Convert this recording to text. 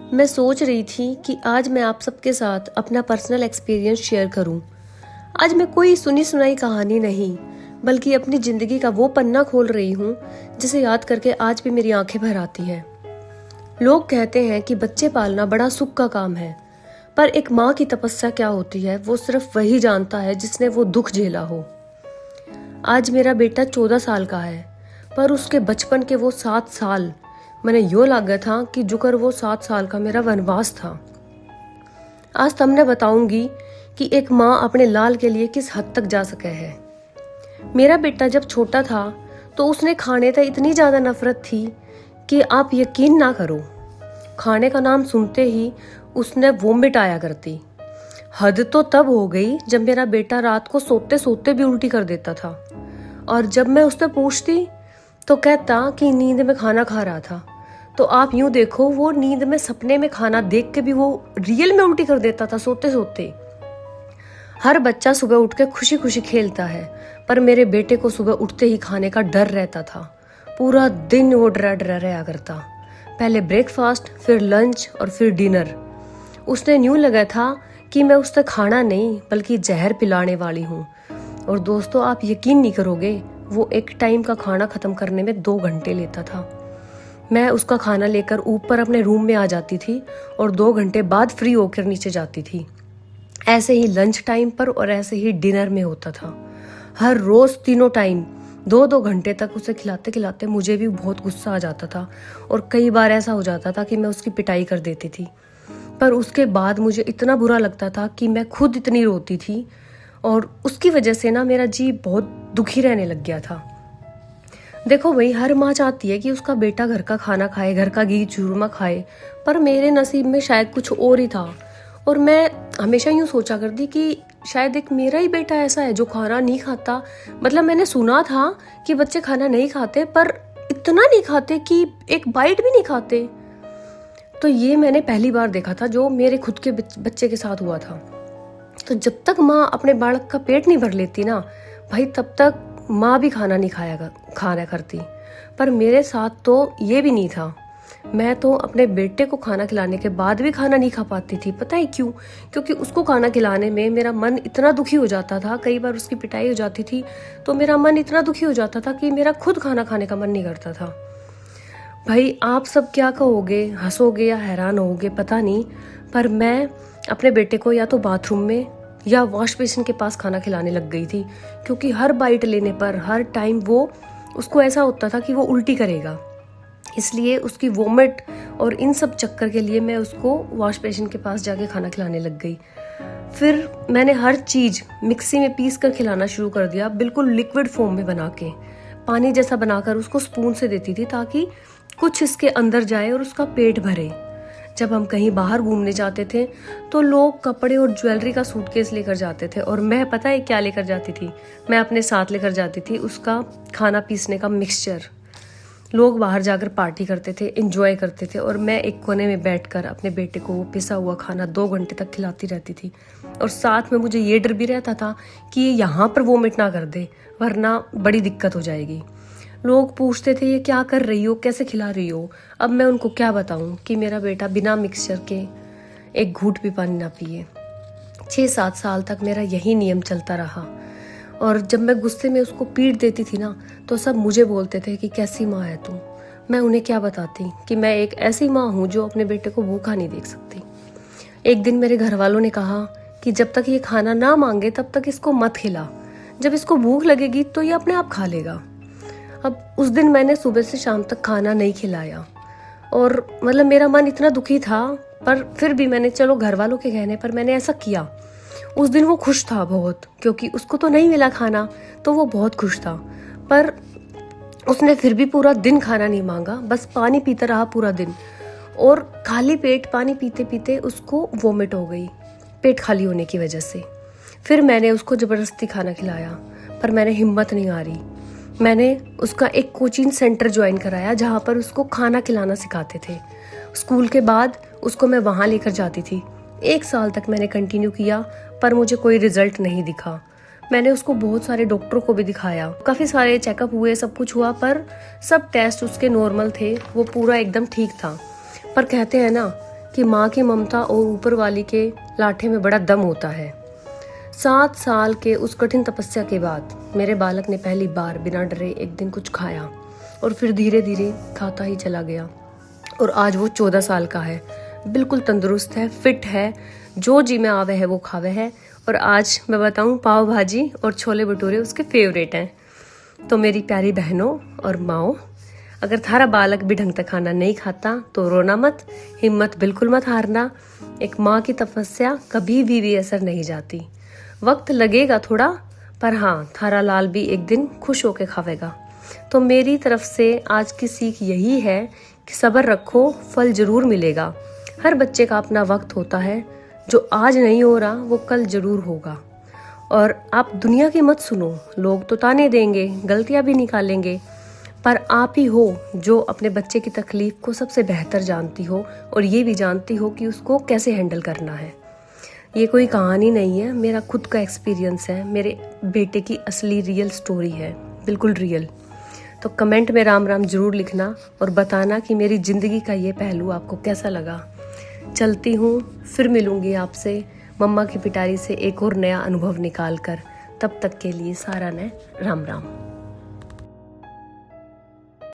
मैं सोच रही थी कि आज मैं आप सबके साथ अपना पर्सनल एक्सपीरियंस शेयर करूं। आज मैं कोई सुनी सुनाई कहानी नहीं, बल्कि अपनी ज़िंदगी का वो पन्ना खोल रही हूं जिसे याद करके आज भी मेरी आंखें भर आती हैं। लोग कहते हैं कि बच्चे पालना बड़ा सुख का काम है, पर एक माँ की तपस्या क्या होती है वो सिर्फ वही जानता है जिसने वो दुख झेला हो। आज मेरा बेटा 14 साल का है, पर उसके बचपन के वो 7 साल मैंने यूँ लगा था कि जुकर वो 7 साल का मेरा वनवास था। आज तुमने बताऊंगी कि एक माँ अपने लाल के लिए किस हद तक जा सके है। मेरा बेटा जब छोटा था तो उसने खाने से इतनी ज़्यादा नफरत थी कि आप यकीन ना करो, खाने का नाम सुनते ही उसने वोमिट आया करती। हद तो तब हो गई जब मेरा बेटा रात को सोते सोते भी उल्टी कर देता था, और जब मैं उससे पूछती तो कहता कि नींद में खाना खा रहा था। तो आप यूं देखो, वो नींद में सपने में खाना देख के भी वो रियल में उल्टी कर देता था सोते सोते। हर बच्चा सुबह उठ के खुशी खुशी खेलता है, पर मेरे बेटे को सुबह उठते ही खाने का डर रहता था। पूरा दिन वो डरा डरा रहा करता, पहले ब्रेकफास्ट, फिर लंच और फिर डिनर। उसने यूं लगा था कि मैं उससे खाना नहीं बल्कि जहर पिलाने वाली हूँ। और दोस्तों, आप यकीन नहीं करोगे, वो एक टाइम का खाना खत्म करने में 2 घंटे लेता था। मैं उसका खाना लेकर ऊपर अपने रूम में आ जाती थी और 2 घंटे बाद फ्री होकर नीचे जाती थी। ऐसे ही लंच टाइम पर और ऐसे ही डिनर में होता था। हर रोज तीनों टाइम 2-2 घंटे तक उसे खिलाते खिलाते मुझे भी बहुत गुस्सा आ जाता था, और कई बार ऐसा हो जाता था कि मैं उसकी पिटाई कर देती थी। पर उसके बाद मुझे इतना बुरा लगता था कि मैं खुद इतनी रोती थी, और उसकी वजह से ना मेरा जी बहुत दुखी रहने लग गया था। देखो भाई, हर माँ चाहती है कि उसका बेटा घर का खाना खाए, घर का घी चूरमा खाए, पर मेरे नसीब में शायद कुछ और ही था। और मैं हमेशा यूँ सोचा करती कि शायद एक मेरा ही बेटा ऐसा है जो खाना नहीं खाता। मतलब मैंने सुना था कि बच्चे खाना नहीं खाते, पर इतना नहीं खाते कि एक बाइट भी नहीं खाते। तो ये मैंने पहली बार देखा था जो मेरे खुद के बच्चे के साथ हुआ था। तो जब तक माँ अपने बालक का पेट नहीं भर लेती ना भाई, तब तक माँ भी खाना नहीं खाना करती। पर मेरे साथ तो ये भी नहीं था। मैं तो अपने बेटे को खाना खिलाने के बाद भी खाना नहीं खा पाती थी। पता है क्यों? क्योंकि उसको खाना खिलाने में मेरा मन इतना दुखी हो जाता था। कई बार उसकी पिटाई हो जाती थी तो मेरा मन इतना दुखी हो जाता था कि मेरा खुद खाना खाने का मन नहीं करता था। भाई, आप सब क्या कहोगे, हंसोगे या हैरान होगे पता नहीं, पर मैं अपने बेटे को या तो बाथरूम में या वॉश बेसिन के पास खाना खिलाने लग गई थी, क्योंकि हर बाइट लेने पर हर टाइम वो उसको ऐसा होता था कि वो उल्टी करेगा। इसलिए उसकी वोमिट और इन सब चक्कर के लिए मैं उसको वॉश बेसिन के पास जाके खाना खिलाने लग गई। फिर मैंने हर चीज़ मिक्सी में पीस कर खिलाना शुरू कर दिया, बिल्कुल लिक्विड फॉर्म में बना के, पानी जैसा बनाकर उसको स्पून से देती थी ताकि कुछ इसके अंदर जाए और उसका पेट भरे। जब हम कहीं बाहर घूमने जाते थे तो लोग कपड़े और ज्वेलरी का सूटकेस लेकर जाते थे, और मैं पता है क्या लेकर जाती थी? मैं अपने साथ लेकर जाती थी उसका खाना पीसने का मिक्सचर। लोग बाहर जाकर पार्टी करते थे, एंजॉय करते थे, और मैं एक कोने में बैठकर अपने बेटे को वो पिसा हुआ खाना 2 घंटे तक खिलाती रहती थी। और साथ में मुझे ये डर भी रहता था कि ये यहाँ पर वोमिट ना कर दे, वरना बड़ी दिक्कत हो जाएगी। लोग पूछते थे ये क्या कर रही हो, कैसे खिला रही हो? अब मैं उनको क्या बताऊं कि मेरा बेटा बिना मिक्सचर के एक घूंट भी पानी ना पिए। 6-7 साल तक मेरा यही नियम चलता रहा, और जब मैं गुस्से में उसको पीट देती थी ना तो सब मुझे बोलते थे कि कैसी माँ है तू। मैं उन्हें क्या बताती कि मैं एक ऐसी माँ हूँ जो अपने बेटे को भूखा नहीं देख सकती। एक दिन मेरे घर वालों ने कहा कि जब तक ये खाना ना मांगे तब तक इसको मत खिला, जब इसको भूख लगेगी तो ये अपने आप खा लेगा। अब उस दिन मैंने सुबह से शाम तक खाना नहीं खिलाया, और मतलब मेरा मन इतना दुखी था, पर फिर भी मैंने, चलो घर वालों के कहने पर मैंने ऐसा किया। उस दिन वो खुश था बहुत, क्योंकि उसको तो नहीं मिला खाना, तो वो बहुत खुश था। पर उसने फिर भी पूरा दिन खाना नहीं मांगा, बस पानी पीता रहा पूरा दिन, और खाली पेट पानी पीते पीते उसको वोमिट हो गई, पेट खाली होने की वजह से। फिर मैंने उसको ज़बरदस्ती खाना खिलाया, पर मैंने हिम्मत नहीं हारी। मैंने उसका एक कोचिंग सेंटर ज्वाइन कराया जहाँ पर उसको खाना खिलाना सिखाते थे। स्कूल के बाद उसको मैं वहाँ लेकर जाती थी। 1 साल तक मैंने कंटिन्यू किया, पर मुझे कोई रिजल्ट नहीं दिखा। मैंने उसको बहुत सारे डॉक्टरों को भी दिखाया, काफ़ी सारे चेकअप हुए, सब कुछ हुआ, पर सब टेस्ट उसके नॉर्मल थे, वो पूरा एकदम ठीक था। पर कहते हैं ना कि माँ की ममता और ऊपर वाली के लाठे में बड़ा दम होता है। 7 साल के उस कठिन तपस्या के बाद मेरे बालक ने पहली बार बिना डरे एक दिन कुछ खाया और फिर धीरे धीरे खाता ही चला गया। और आज वो 14 साल का है, बिल्कुल तंदुरुस्त है, फिट है, जो जी में आवे है वो खावे है। और आज मैं बताऊं, पाव भाजी और छोले भटूरे उसके फेवरेट हैं। तो मेरी प्यारी बहनों और माओ, अगर थारा बालक भी ढंग से खाना नहीं खाता तो रोना मत, हिम्मत बिल्कुल मत हारना। एक माँ की तपस्या कभी भी असर नहीं जाती। वक्त लगेगा थोड़ा, पर हाँ, थारा लाल भी एक दिन खुश होके खावेगा। तो मेरी तरफ से आज की सीख यही है कि सब्र रखो, फल जरूर मिलेगा। हर बच्चे का अपना वक्त होता है, जो आज नहीं हो रहा वो कल जरूर होगा। और आप दुनिया की मत सुनो, लोग तो ताने देंगे, गलतियां भी निकालेंगे, पर आप ही हो जो अपने बच्चे की तकलीफ को सबसे बेहतर जानती हो और ये भी जानती हो कि उसको कैसे हैंडल करना है। ये कोई कहानी नहीं है, मेरा खुद का एक्सपीरियंस है, मेरे बेटे की असली रियल स्टोरी है, बिल्कुल रियल। तो कमेंट में राम राम जरूर लिखना और बताना कि मेरी ज़िंदगी का ये पहलू आपको कैसा लगा। चलती हूँ, फिर मिलूंगी आपसे मम्मा की पिटारी से एक और नया अनुभव निकाल कर। तब तक के लिए सारा ने राम राम।